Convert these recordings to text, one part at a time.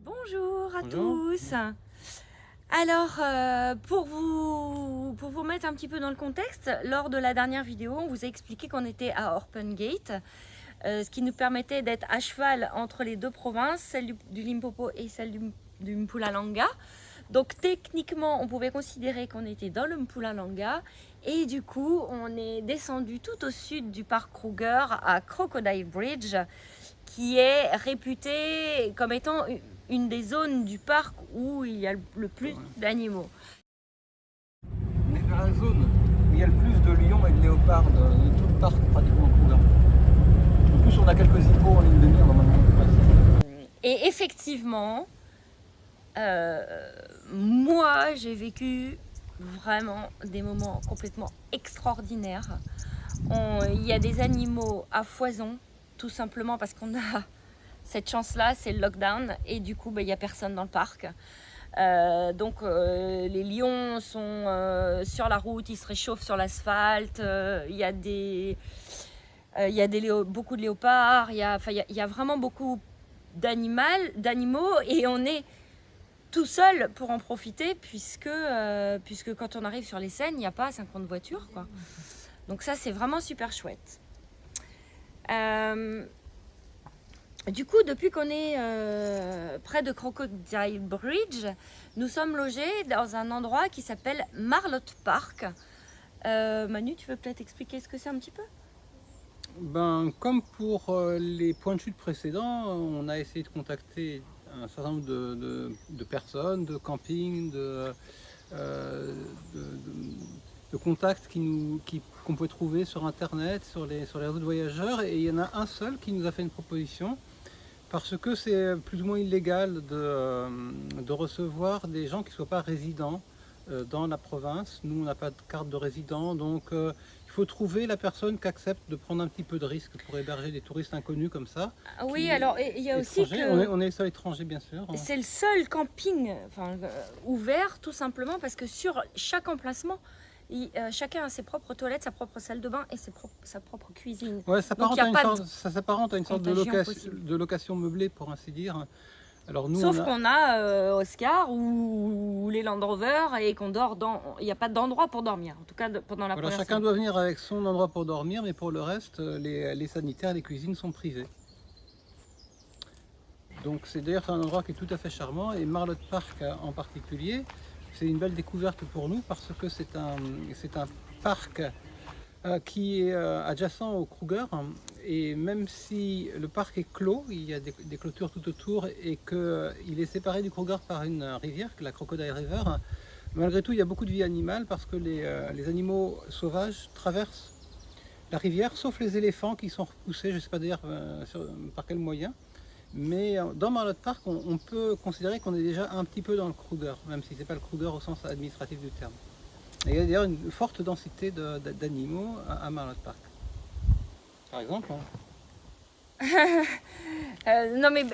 Bonjour à tous. Alors, pour vous mettre un petit peu dans le contexte, lors de la dernière vidéo, on vous a expliqué qu'on était à Orpen Gate, ce qui nous permettait d'être à cheval entre les deux provinces, celle du Limpopo et celle du Mpumalanga. Donc techniquement, on pouvait considérer qu'on était dans le Mpumalanga et du coup, on est descendu tout au sud du parc Kruger à Crocodile Bridge, qui est réputé comme étant une des zones du parc où il y a le plus d'animaux. On est dans la zone où il y a le plus de lions et de léopards de tout le parc, pratiquement Kruger. En plus, on a quelques hippos en ligne de mire normalement. Et effectivement, moi j'ai vécu vraiment des moments complètement extraordinaires. Il y a des animaux à foison, tout simplement parce qu'on a cette chance-là, c'est le lockdown, et du coup, il n'y a personne dans le parc. Donc les lions sont sur la route, ils se réchauffent sur l'asphalte, il y a beaucoup de léopards, il y a vraiment beaucoup d'animaux, et on est tout seul pour en profiter, puisque quand on arrive sur les scènes, il n'y a pas 50 voitures, quoi. Donc ça, c'est vraiment super chouette. Du coup, depuis qu'on est près de Crocodile Bridge, nous sommes logés dans un endroit qui s'appelle Marlotte Park. Manu, tu veux peut-être expliquer ce que c'est un petit peu? Comme pour les points de chute précédents, on a essayé de contacter un certain nombre de personnes, de camping, de contacts qu'on peut trouver sur internet, sur les réseaux de voyageurs, et il y en a un seul qui nous a fait une proposition parce que c'est plus ou moins illégal de recevoir des gens qui ne soient pas résidents dans la province. Nous, on n'a pas de carte de résident, donc il faut trouver la personne qui accepte de prendre un petit peu de risque pour héberger des touristes inconnus comme ça. Oui, alors il y a aussi que on est les seuls étrangers, bien sûr. C'est le seul camping ouvert, tout simplement parce que sur chaque emplacement, chacun a ses propres toilettes, sa propre salle de bain et sa propre cuisine. Ouais, ça s'apparente à une sorte de location meublée, pour ainsi dire. Alors nous, sauf qu'on a Oscar ou les Land Rover et qu'on dort il n'y a pas d'endroit pour dormir, en tout cas pendant la première chacun doit venir avec son endroit pour dormir, mais pour le reste, les sanitaires, les cuisines sont privées. Donc c'est d'ailleurs un endroit qui est tout à fait charmant, et Marlotte Park en particulier, c'est une belle découverte pour nous parce que c'est un parc qui est adjacent au Kruger, et même si le parc est clos, il y a des clôtures tout autour et qu'il est séparé du Kruger par une rivière, la Crocodile River, malgré tout il y a beaucoup de vie animale parce que les animaux sauvages traversent la rivière, sauf les éléphants qui sont repoussés, je ne sais pas d'ailleurs par quel moyen. Mais dans Marlotte Park, on peut considérer qu'on est déjà un petit peu dans le Kruger, même si ce n'est pas le Kruger au sens administratif du terme. Et il y a d'ailleurs une forte densité d'animaux à Marlotte Park. Par exemple. Non mais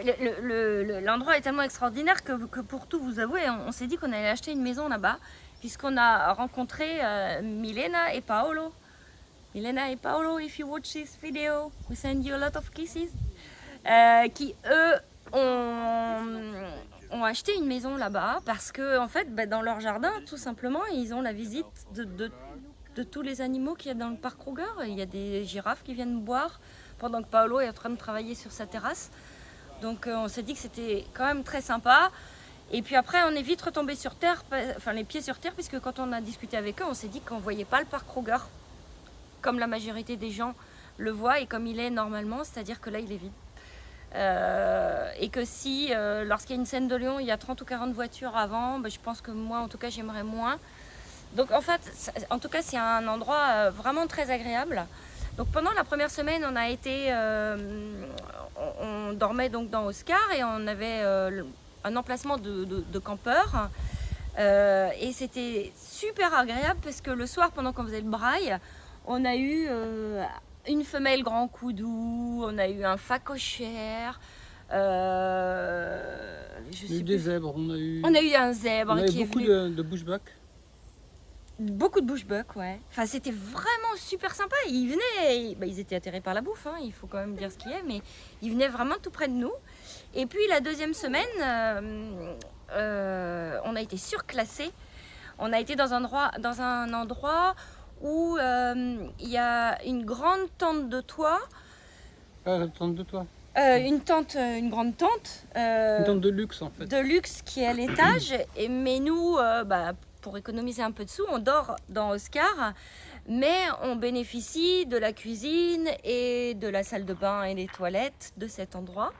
l'endroit est tellement extraordinaire que pour tout vous avouer, on s'est dit qu'on allait acheter une maison là-bas, puisqu'on a rencontré Milena et Paolo. Milena et Paolo, if you watch this video, we send you a lot of kisses. Qui eux ont acheté une maison là-bas parce que en fait dans leur jardin tout simplement ils ont la visite de tous les animaux qu'il y a dans le parc Kruger. Il y a des girafes qui viennent boire pendant que Paolo est en train de travailler sur sa terrasse, donc on s'est dit que c'était quand même très sympa. Et puis après on est vite retombé sur terre, enfin les pieds sur terre, puisque quand on a discuté avec eux on s'est dit qu'on voyait pas le parc Kruger comme la majorité des gens le voient et comme il est normalement, c'est-à-dire que là il est vide. Et que si lorsqu'il y a une scène de lion il y a 30 ou 40 voitures avant, je pense que moi en tout cas j'aimerais moins. Donc en fait en tout cas c'est un endroit vraiment très agréable. Donc pendant la première semaine on a été on dormait donc dans Oscar et on avait un emplacement de campeurs et c'était super agréable parce que le soir pendant qu'on faisait le braai on a eu une femelle grand coudou, on a eu un phacochère, je On a sais eu des plus. zèbres, On a eu un zèbre on a eu qui est beaucoup venu. de bushbuck. Beaucoup de bushbuck, ouais. Enfin, c'était vraiment super sympa. Ils venaient, ils étaient atterrés par la bouffe, hein, il faut quand même dire ce qu'il y a, mais ils venaient vraiment tout près de nous. Et puis la deuxième semaine, on a été surclassés. On a été dans un endroit où il y a une grande tente de toit. Ah, la tente de toi. Une grande tente. Une tente de luxe en fait. De luxe qui est à l'étage. Mais nous, pour économiser un peu de sous, on dort dans Oscar. Mais on bénéficie de la cuisine et de la salle de bain et des toilettes de cet endroit.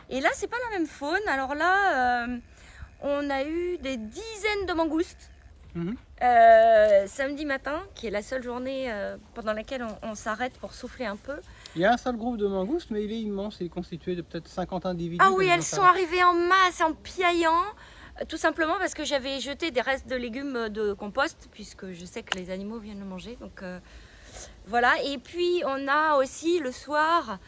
Et là, c'est pas la même faune. Alors là, on a eu des dizaines de mangoustes. Mhm. Samedi matin, qui est la seule journée pendant laquelle on s'arrête pour souffler un peu. Il y a un seul groupe de mangoustes, mais il est immense. Il est constitué de peut-être 50 individus. Ah oui, comme elles ça. sont arrivées en masse, en piaillant. Tout simplement parce que j'avais jeté des restes de légumes de compost, puisque je sais que les animaux viennent le manger. Donc voilà. Et puis on a aussi le soir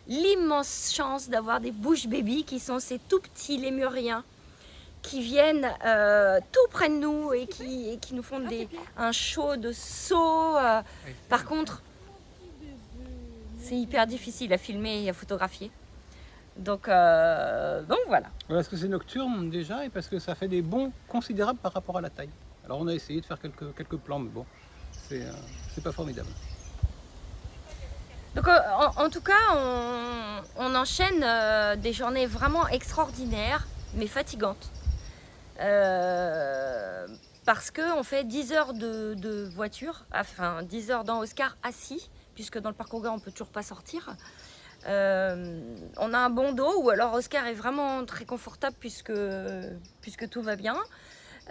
l'immense chance d'avoir des bush baby qui sont ces tout petits lémuriens qui viennent tout près de nous et qui nous font un show de saut. Par contre, c'est hyper difficile à filmer et à photographier. Donc voilà. Voilà, parce que c'est nocturne déjà et parce que ça fait des bonds considérables par rapport à la taille. Alors on a essayé de faire quelques plans, mais bon, c'est pas formidable. Donc en tout cas, on enchaîne des journées vraiment extraordinaires, mais fatigantes. Parce qu'on fait 10 heures de voiture, enfin 10 heures dans Oscar assis, puisque dans le parc Auga on ne peut toujours pas sortir. On a un bon dos, ou alors Oscar est vraiment très confortable puisque tout va bien.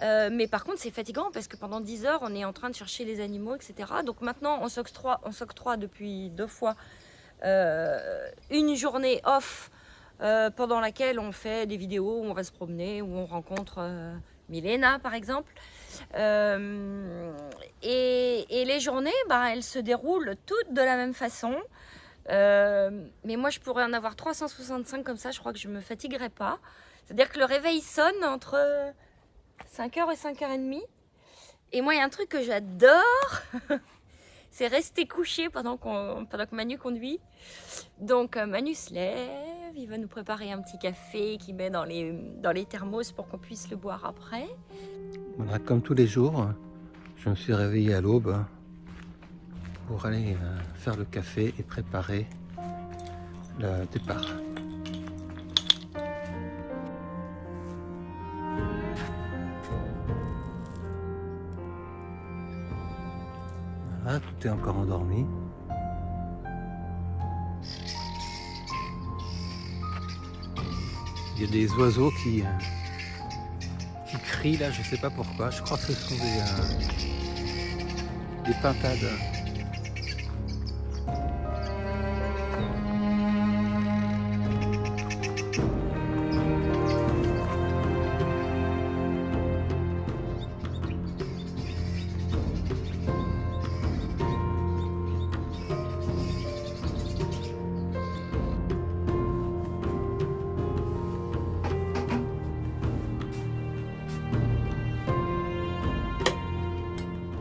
Mais par contre c'est fatigant parce que pendant 10 heures on est en train de chercher les animaux, etc. Donc maintenant on s'octroie depuis 2 fois une journée off pendant laquelle on fait des vidéos où on va se promener, où on rencontre Milena par exemple. Et les journées, elles se déroulent toutes de la même façon. Mais moi je pourrais en avoir 365 comme ça, je crois que je ne me fatiguerai pas. C'est-à-dire que le réveil sonne entre 5h et 5h30. Et moi il y a un truc que j'adore, c'est rester couché pendant que Manu conduit. Donc Manu se lève, il va nous préparer un petit café qu'il met dans les thermos pour qu'on puisse le boire après. Voilà, comme tous les jours, je me suis réveillé à l'aube pour aller faire le café et préparer le départ. Voilà, tout est encore endormi. Il y a des oiseaux qui crient là, je sais pas pourquoi. Je crois que ce sont des pintades.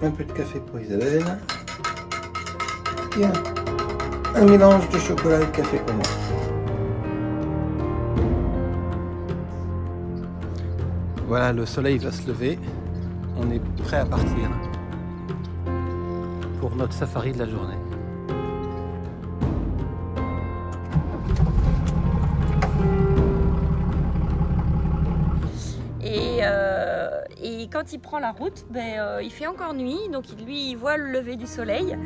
Un peu de café pour Isabelle. Et un mélange de chocolat et de café pour moi. Voilà, le soleil va se lever. On est prêt à partir pour notre safari de la journée. Et quand il prend la route, il fait encore nuit, donc lui il voit le lever du soleil.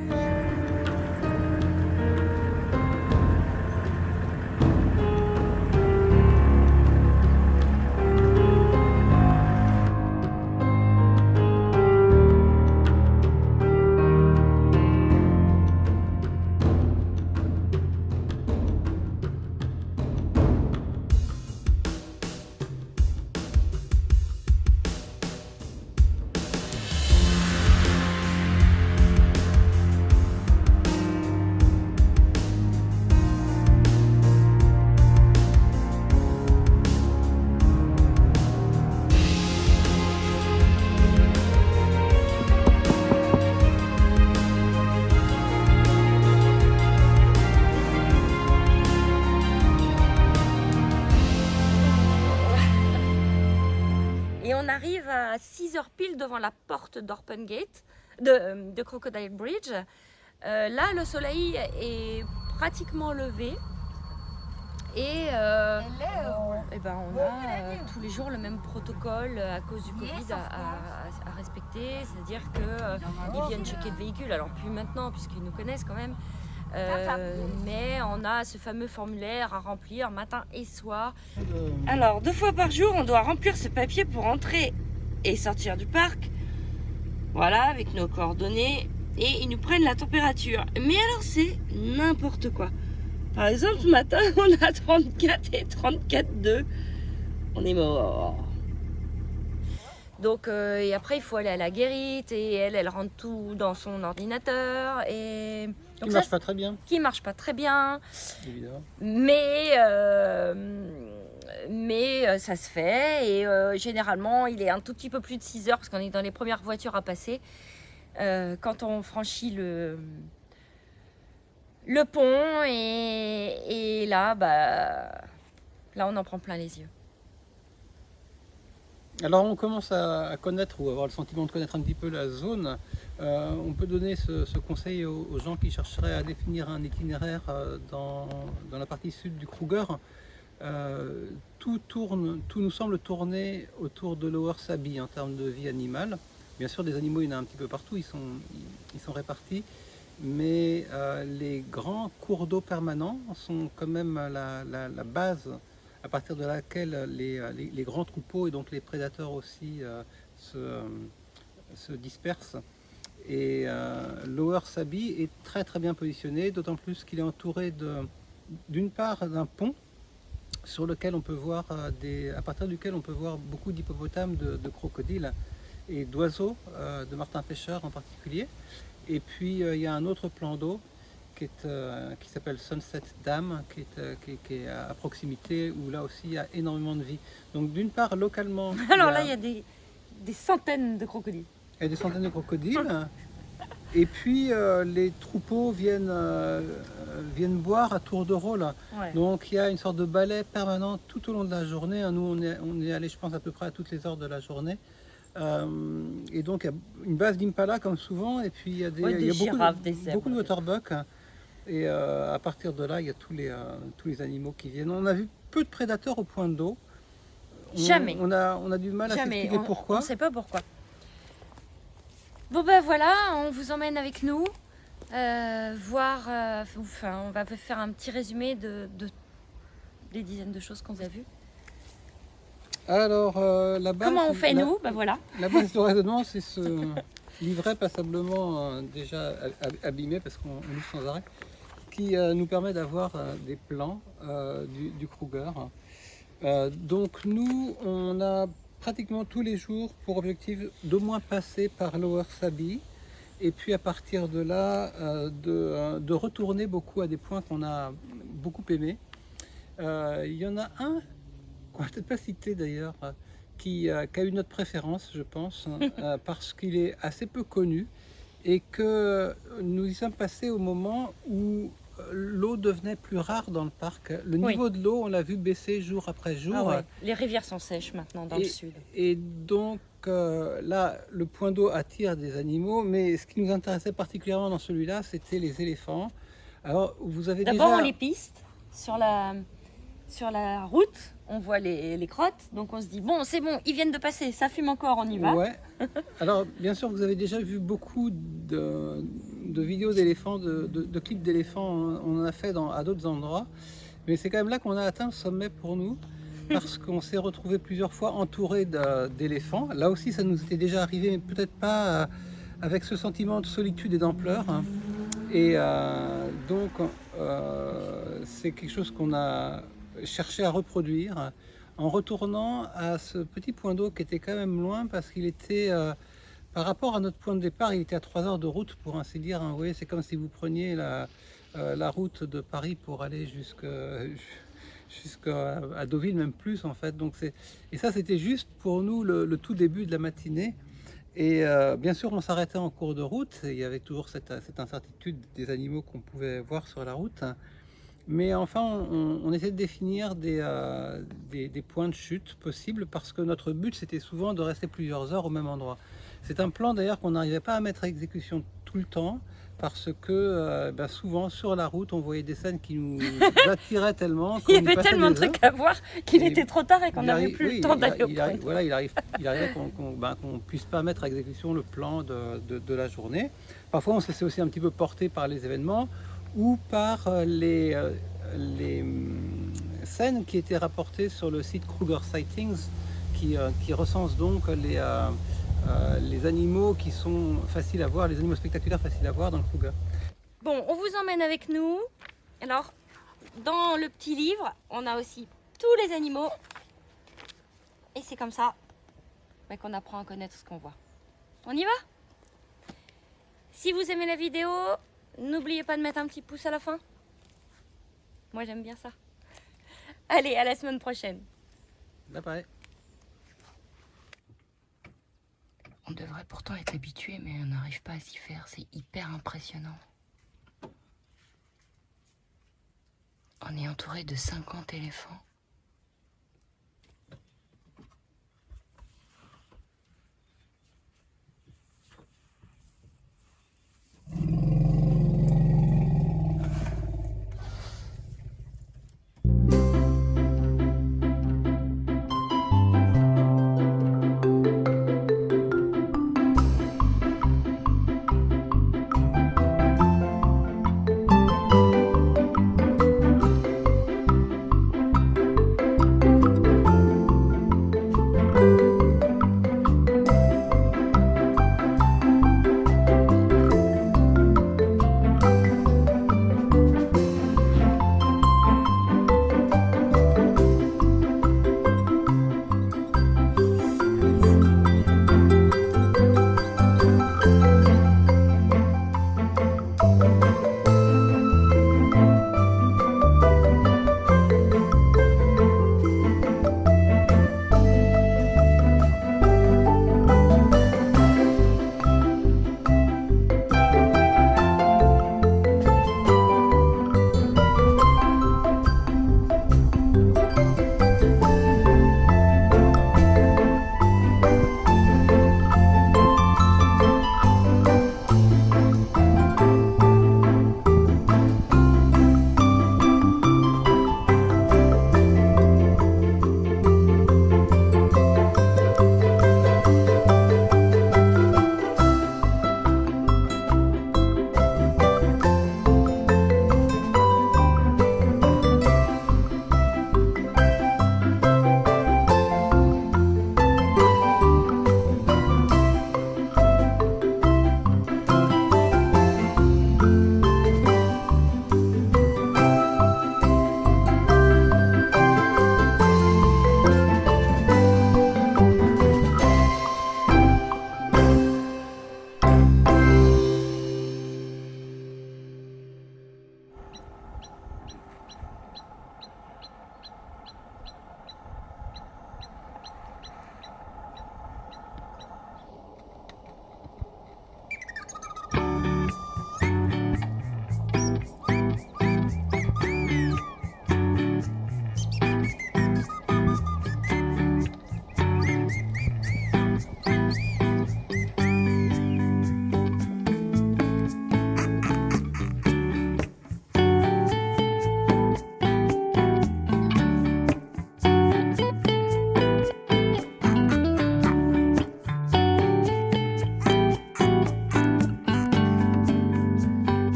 on arrive à 6 heures pile devant la porte d'Orpen Gate, de Crocodile Bridge. Là, le soleil est pratiquement levé. Et ben on a tous les jours le même protocole à cause du Covid à respecter, c'est-à-dire qu'ils viennent checker le véhicule, alors plus maintenant puisqu'ils nous connaissent quand même, mais on a ce fameux formulaire à remplir matin et soir. Alors 2 fois par jour on doit remplir ce papier pour entrer et sortir du parc, voilà, avec nos coordonnées, et ils nous prennent la température, mais alors c'est n'importe quoi. Par exemple, ce matin, on a 34 et 34,2. On est mort. Donc, et après, il faut aller à la guérite. Et elle rentre tout dans son ordinateur. Et donc, qui marche pas très bien. Qui marche pas très bien. Évidemment. Mais ça se fait. Et généralement, il est un tout petit peu plus de 6 heures parce qu'on est dans les premières voitures à passer. Quand on franchit le pont, et là, là on en prend plein les yeux. Alors on commence à connaître ou avoir le sentiment de connaître un petit peu la zone. On peut donner ce conseil aux gens qui chercheraient à définir un itinéraire dans la partie sud du Kruger. Tout nous semble tourner autour de Lower Sabi en termes de vie animale. Bien sûr, des animaux, il y en a un petit peu partout, ils sont répartis. Mais les grands cours d'eau permanents sont quand même la base à partir de laquelle les grands troupeaux et donc les prédateurs aussi se dispersent. Et Lower Sabi est très très bien positionné, d'autant plus qu'il est entouré d'une part d'un pont sur lequel on peut voir à partir duquel on peut voir beaucoup d'hippopotames, de crocodiles et d'oiseaux, de martins-pêcheurs en particulier. Et puis il y a un autre plan d'eau qui s'appelle Sunset Dam, qui est à proximité, où là aussi il y a énormément de vie. Donc d'une part localement... Alors là il y a des centaines de crocodiles. Il y a des centaines de crocodiles. Et puis les troupeaux viennent boire à tour de rôle. Ouais. Donc il y a une sorte de balai permanent tout au long de la journée. Nous on est allé, je pense, à peu près à toutes les heures de la journée. Et donc il y a une base d'impala comme souvent, et puis il y a, beaucoup de waterbuck, et à partir de là il y a tous les animaux qui viennent. On a vu peu de prédateurs au point d'eau. Jamais. On a du mal à s'expliquer pourquoi. On ne sait pas pourquoi. Bon ben voilà, on vous emmène avec nous voir, on va faire un petit résumé des dizaines de choses qu'on a vues. Alors, la base... Comment on fait nous? Ben voilà. La base de raisonnement, c'est ce livret passablement déjà abîmé, parce qu'on lit sans arrêt, qui nous permet d'avoir des plans du Kruger. Donc nous, on a pratiquement tous les jours pour objectif d'au moins passer par Lower Sabi, et puis à partir de là, de retourner beaucoup à des points qu'on a beaucoup aimés. Il y en a un qu'on va peut-être pas citer d'ailleurs, qui a eu notre préférence, je pense, parce qu'il est assez peu connu et que nous y sommes passés au moment où l'eau devenait plus rare dans le parc. Le niveau de l'eau, on l'a vu baisser jour après jour. Ah ouais. Les rivières sont sèches maintenant dans le sud. Et donc là, le point d'eau attire des animaux, mais ce qui nous intéressait particulièrement dans celui-là, c'était les éléphants. Alors, vous avez d'abord, on les piste sur la route, on voit les crottes, donc on se dit bon, c'est bon, ils viennent de passer, ça fume encore, on y va. Ouais. Alors bien sûr, vous avez déjà vu beaucoup de vidéos d'éléphants, de clips d'éléphants, on en a fait à d'autres endroits, mais c'est quand même là qu'on a atteint le sommet pour nous, parce qu'on s'est retrouvé plusieurs fois entouré d'éléphants. Là aussi, ça nous était déjà arrivé, mais peut-être pas avec ce sentiment de solitude et d'ampleur. Et donc, c'est quelque chose qu'on a cherché à reproduire en retournant à ce petit point d'eau qui était quand même loin, parce qu'il était, par rapport à notre point de départ, il était à 3 heures de route, pour ainsi dire. Vous voyez, c'est comme si vous preniez la route de Paris pour aller jusqu'à Deauville, même plus en fait. Donc et ça, c'était juste pour nous le tout début de la matinée. Et bien sûr, on s'arrêtait en cours de route. Il y avait toujours cette incertitude des animaux qu'on pouvait voir sur la route. Mais enfin, on essaie de définir des points de chute possibles parce que notre but, c'était souvent de rester plusieurs heures au même endroit. C'est un plan d'ailleurs qu'on n'arrivait pas à mettre à exécution tout le temps parce que souvent sur la route, on voyait des scènes qui nous attiraient tellement. Il y avait tellement de trucs à voir qu'il était trop tard et qu'on n'avait plus le temps d'aller au point. Voilà, il arrivait qu'on puisse pas mettre à exécution le plan de la journée. Parfois, on se laissait aussi un petit peu porter par les événements ou par les scènes qui étaient rapportées sur le site Kruger Sightings qui recense donc les animaux qui sont faciles à voir, les animaux spectaculaires faciles à voir dans le Kruger. Bon, on vous emmène avec nous. Alors, dans le petit livre, on a aussi tous les animaux. Et c'est comme ça qu'on apprend à connaître ce qu'on voit. On y va? Si vous aimez la vidéo, n'oubliez pas de mettre un petit pouce à la fin. Moi, j'aime bien ça. Allez, à la semaine prochaine. Bye bye. On devrait pourtant être habitué, mais on n'arrive pas à s'y faire. C'est hyper impressionnant. On est entouré de 50 éléphants.